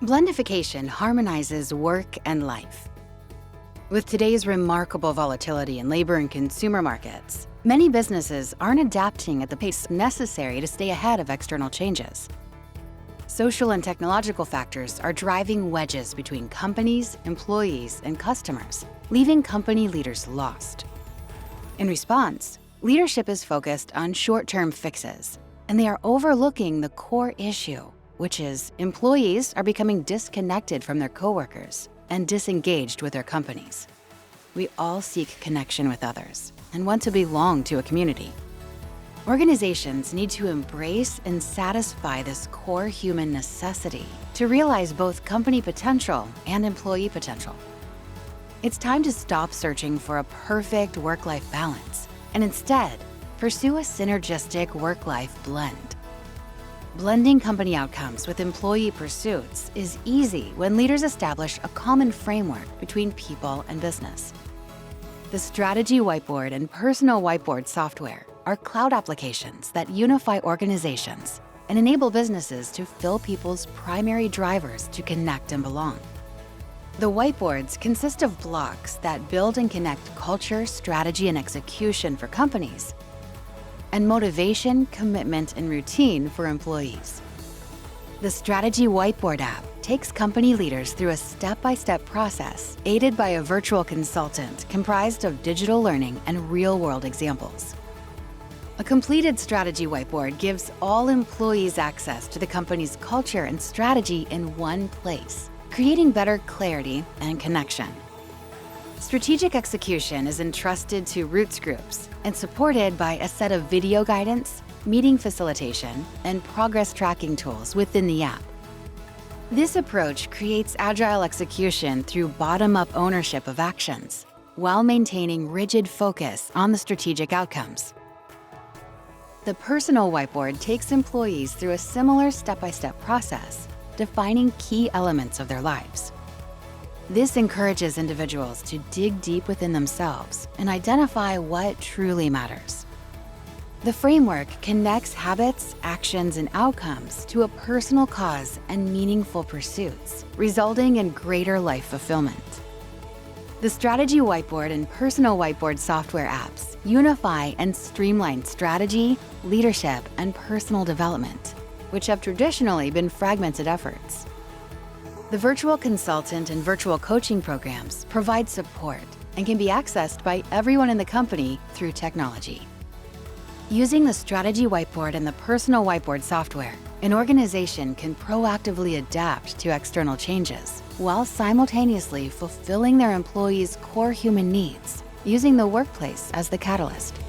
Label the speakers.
Speaker 1: Blendification harmonizes work and life. With today's remarkable volatility in labor and consumer markets, many businesses aren't adapting at the pace necessary to stay ahead of external changes. Social and technological factors are driving wedges between companies, employees, and customers, leaving company leaders lost. In response, leadership is focused on short-term fixes, and they are overlooking the core issue, which is employees are becoming disconnected from their coworkers and disengaged with their companies. We all seek connection with others and want to belong to a community. Organizations need to embrace and satisfy this core human necessity to realize both company potential and employee potential. It's time to stop searching for a perfect work-life balance and instead pursue a synergistic work-life blend. Blending company outcomes with employee pursuits is easy when leaders establish a common framework between people and business. The Strategy Whiteboard and Personal Whiteboard software are cloud applications that unify organizations and enable businesses to fill people's primary drivers to connect and belong. The whiteboards consist of blocks that build and connect culture, strategy, and execution for companies, and motivation, commitment, and routine for employees. The Strategy Whiteboard app takes company leaders through a step-by-step process aided by a virtual consultant comprised of digital learning and real-world examples. A completed Strategy Whiteboard gives all employees access to the company's culture and strategy in one place, creating better clarity and connection. Strategic execution is entrusted to roots groups and supported by a set of video guidance, meeting facilitation, and progress tracking tools within the app. This approach creates agile execution through bottom-up ownership of actions, while maintaining rigid focus on the strategic outcomes. The Personal Whiteboard takes employees through a similar step-by-step process, defining key elements of their lives. This encourages individuals to dig deep within themselves and identify what truly matters. The framework connects habits, actions, and outcomes to a personal cause and meaningful pursuits, resulting in greater life fulfillment. The Strategy Whiteboard and Personal Whiteboard software apps unify and streamline strategy, leadership, and personal development, which have traditionally been fragmented efforts. The virtual consultant and virtual coaching programs provide support and can be accessed by everyone in the company through technology. Using the Strategy Whiteboard and the Personal Whiteboard software, an organization can proactively adapt to external changes while simultaneously fulfilling their employees' core human needs, using the workplace as the catalyst.